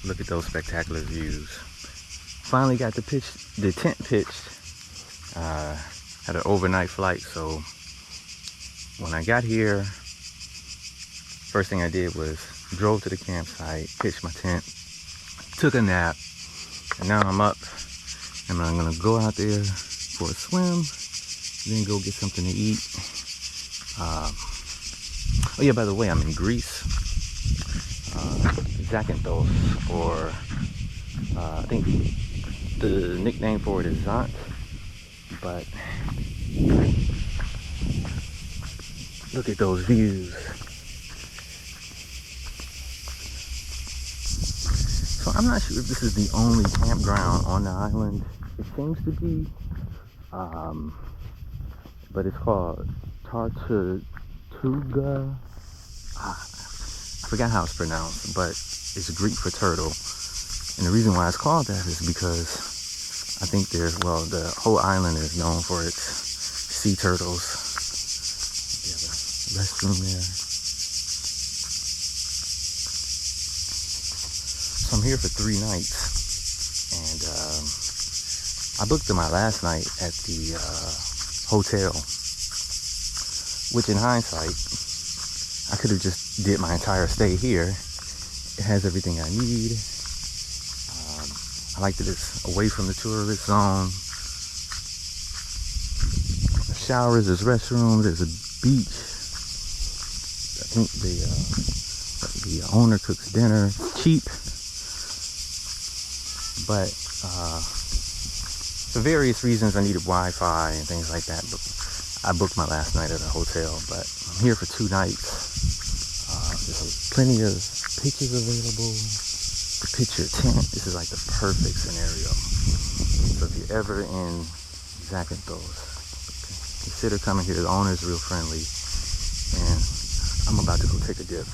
Look at those spectacular views. Finally got the tent pitched. Had an overnight flight, so when I got here, first thing I did was drove to the campsite, pitched my tent, took a nap, and now I'm up and I'm gonna go out there for a swim, then go get something to eat. Oh yeah, by the way, I'm in Greece. Zakynthos, or I think the nickname for it is Zakynthos, but look at those views. So I'm not sure if this is the only campground on the island. It seems to be, but it's called Tartaruga. I forgot how it's pronounced, but it's Greek for turtle. And the reason why it's called that is because I think the whole island is known for its sea turtles. They have a restroom there. So I'm here for 3 nights, and I booked my last night at the hotel, which in hindsight, I could have just did my entire stay here. It has everything I need. I like that it's away from the tourist zone. There's showers, there's restrooms, there's a beach. I think the owner cooks dinner. Cheap, but for various reasons I needed Wi-Fi and things like that. But I booked my last night at a hotel, but I'm here for 2 nights. There's plenty of pitches available to pitch your tent. This is like the perfect scenario. So if you're ever in Zakynthos, consider coming here. The owner is real friendly, and I'm about to go take a dip.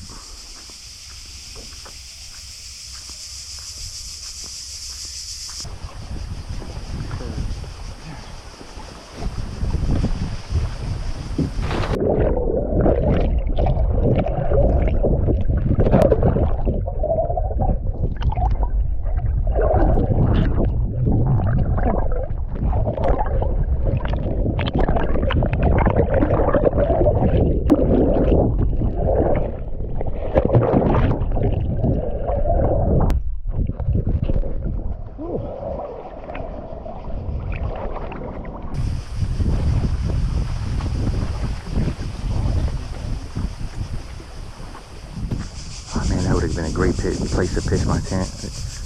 That would have been a great place to pitch my tent.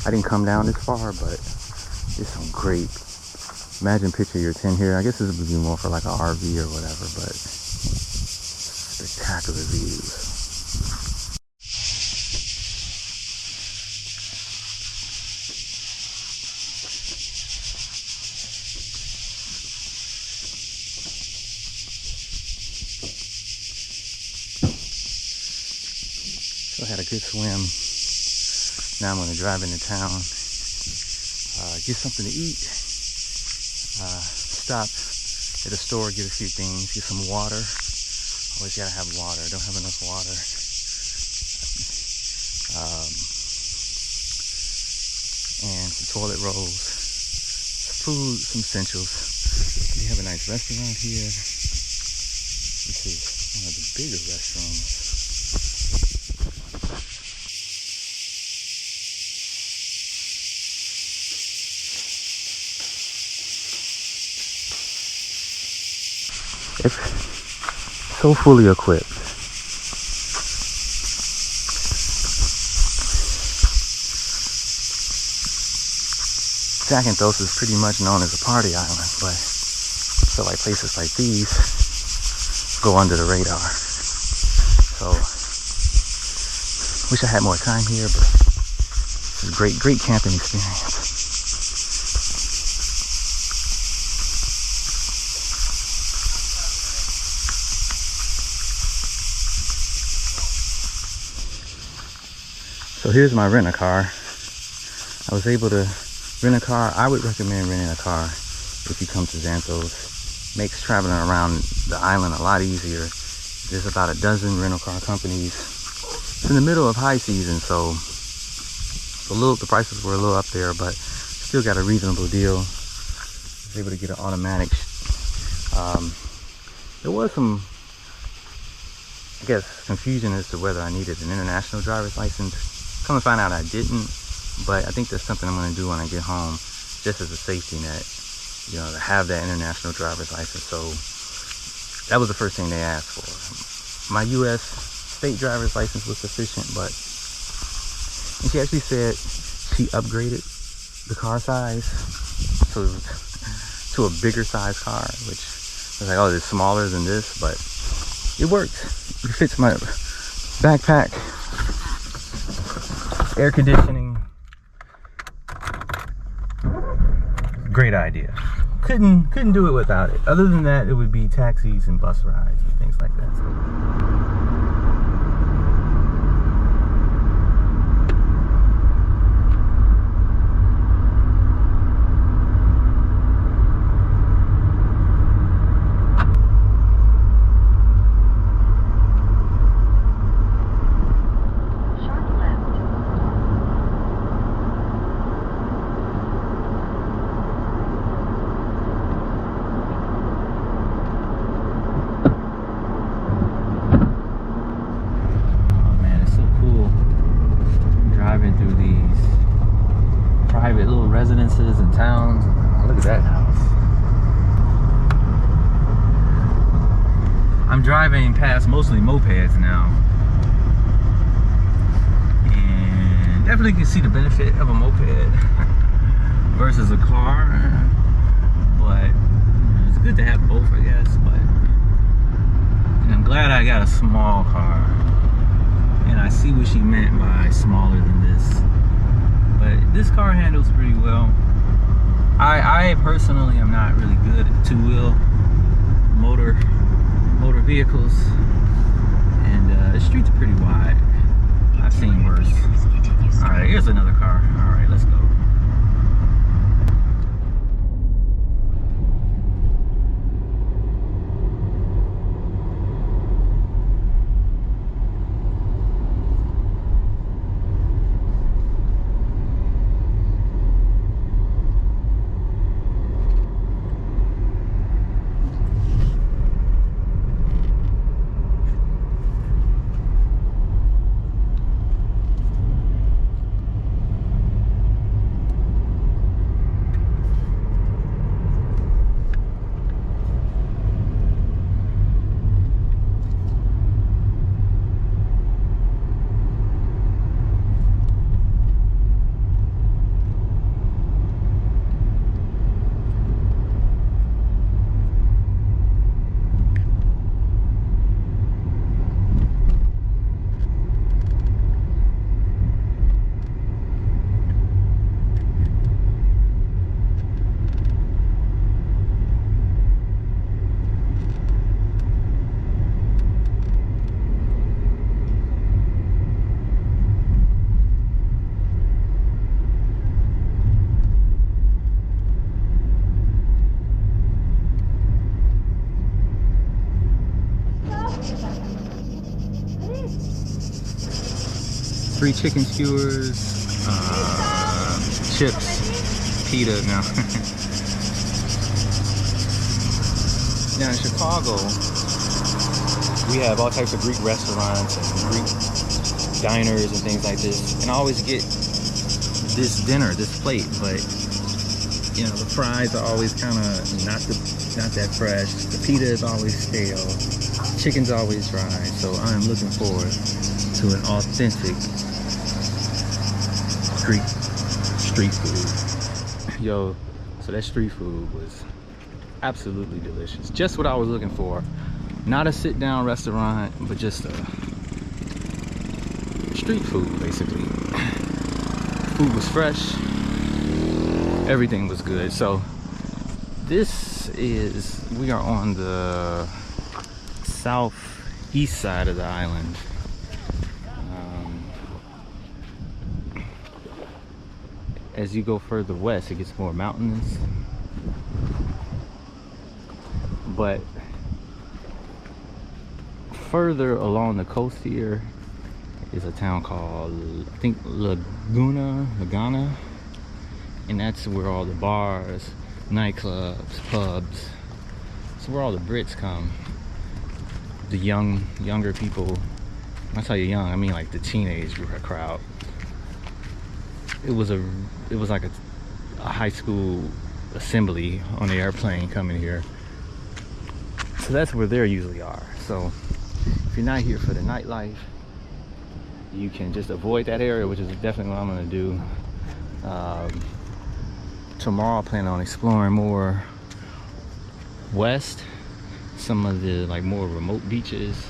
I didn't come down this far, but it's some great. Imagine pitching your tent here. I guess this would be more for like an RV or whatever, but spectacular views. So I had a good swim. Now I'm going to drive into town, get something to eat, stop at a store, get a few things, get some water. Always got to have water. Don't have enough water. And some toilet rolls, food, some essentials. We have a nice restaurant here. This is one of the bigger restrooms. It's so fully equipped. Zakynthos is pretty much known as a party island, but I feel like places like these go under the radar. So, wish I had more time here, but it's a great camping experience. So here's my rent-a-car. I was able to rent a car. I would recommend renting a car if you come to Zakynthos. Makes traveling around the island a lot easier. There's about a dozen rental car companies. It's in the middle of high season, so So the prices were a little up there, but still got a reasonable deal. Was able to get an automatic. There was some, I guess, confusion as to whether I needed an international driver's license. Come to find out I didn't, but I think that's something I'm going to do when I get home, just as a safety net, you know, to have that international driver's license. So that was the first thing they asked for. My U.S. state driver's license was sufficient, but, and she actually said she upgraded the car size to a bigger size car, which I was like, oh, it's smaller than this, but it works. It fits my backpack, air conditioning. Great idea. Couldn't do it without it. Other than that, it would be taxis and bus rides and things like that. So. Residences and towns. Oh, look at that house. I'm driving past mostly mopeds now, and definitely can see the benefit of a moped versus a car, but it's good to have both, I guess. But and I'm glad I got a small car, and I see what she meant by smaller than this. But this car handles pretty well. I personally am not really good at two-wheel motor vehicles, and the streets are pretty wide. I've seen worse. All right, here's another car. All right, let's go. Three chicken skewers, chips, pita now. Now in Chicago, we have all types of Greek restaurants and Greek diners and things like this. And I always get this dinner, this plate, but you know, the fries are always kind of not that fresh. The pita is always stale. Chicken's always dry. So I'm looking forward to an authentic Greek street food. Yo, so that street food was absolutely delicious. Just what I was looking for. Not a sit-down restaurant, but just a street food, basically. Food was fresh. Everything was good. So we are on the southeast side of the island. As you go further west, it gets more mountainous. But further along the coast here, is a town called, I think, Laguna, and that's where all the bars, nightclubs, pubs. It's where all the Brits come. The younger people. When I tell you young, I mean like the teenage crowd. It was like a high school assembly on the airplane coming here. So that's where they usually are. So if you're not here for the nightlife, you can just avoid that area, which is definitely what I'm gonna do. Tomorrow I plan on exploring more west, some of the like more remote beaches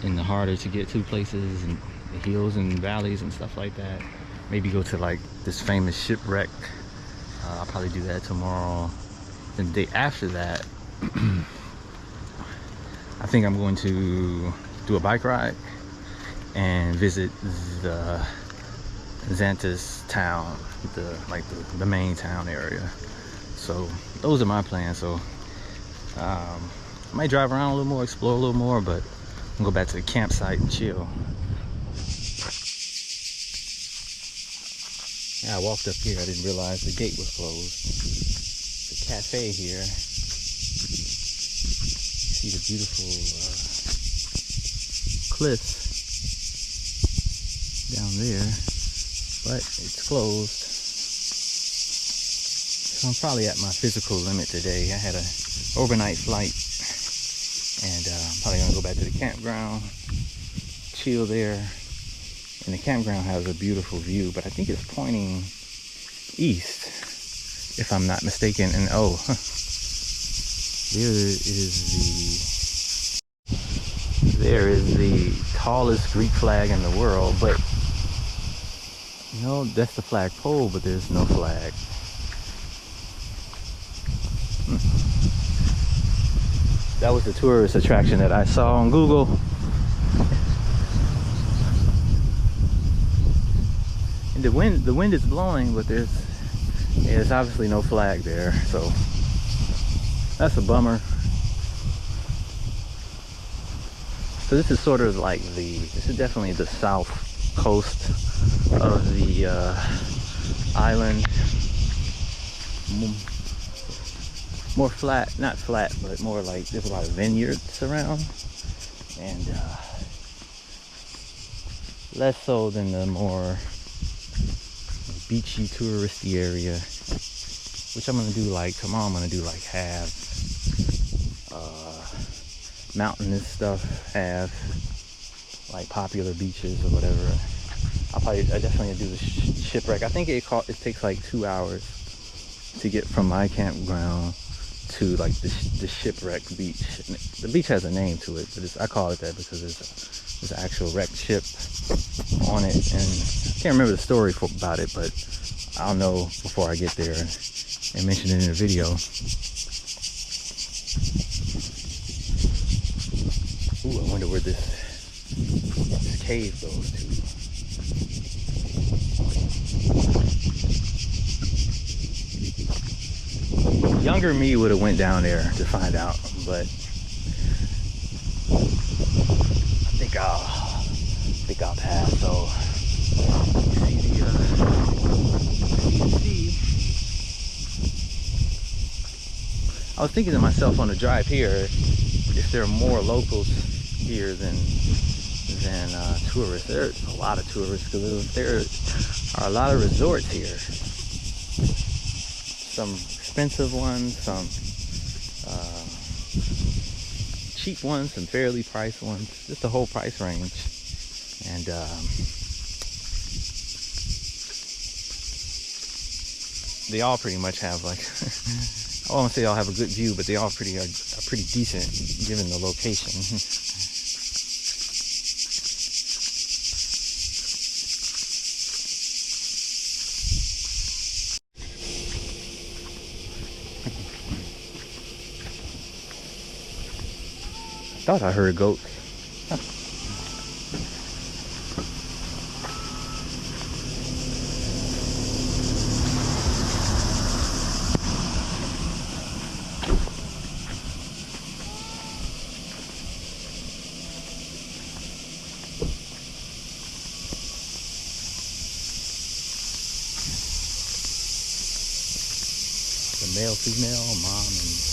in the harder to get to places and the hills and valleys and stuff like that. Maybe go to like this famous shipwreck. I'll probably do that tomorrow. Then the day after that, I think I'm going to do a bike ride and visit the Zakynthos town, the main town area. So those are my plans. So I might drive around a little more, explore a little more, but I'm gonna go back to the campsite and chill. Yeah, I walked up here, I didn't realize the gate was closed. It's a cafe here. You see the beautiful cliffs down there, but it's closed. So I'm probably at my physical limit today. I had an overnight flight, and I'm probably gonna go back to the campground, chill there. And the campground has a beautiful view, but I think it's pointing east, if I'm not mistaken. And oh, there is the tallest Greek flag in the world, but no, that's the flagpole, but there's no flag. That was the tourist attraction that I saw on Google. And the wind is blowing, but there's obviously no flag there, so that's a bummer. So this is sort of like this is definitely the south coast of the island. More flat, not flat, but more like there's a lot of vineyards around, and less so than the more beachy touristy area, which I'm gonna do like tomorrow. I'm gonna do like half mountainous stuff, half like popular beaches or whatever. I definitely do the shipwreck. I think it takes like 2 hours to get from my campground to like the shipwreck beach. The beach has a name to it, but I call it that because there's an actual wrecked ship on it, and I can't remember the story about it, but I'll know before I get there and mention it in a video. Ooh, I wonder where this cave goes to. Younger me would have went down there to find out, but I think I'll pass. So you see I was thinking to myself on the drive here, if there are more locals here than tourists. There's a lot of tourists because there are a lot of resorts here. Some expensive ones, some cheap ones, some fairly priced ones, just the whole price range. And they all pretty much have like I won't say they all have a good view, but they all are pretty decent given the location. I thought I heard a goat. male, female, mom, and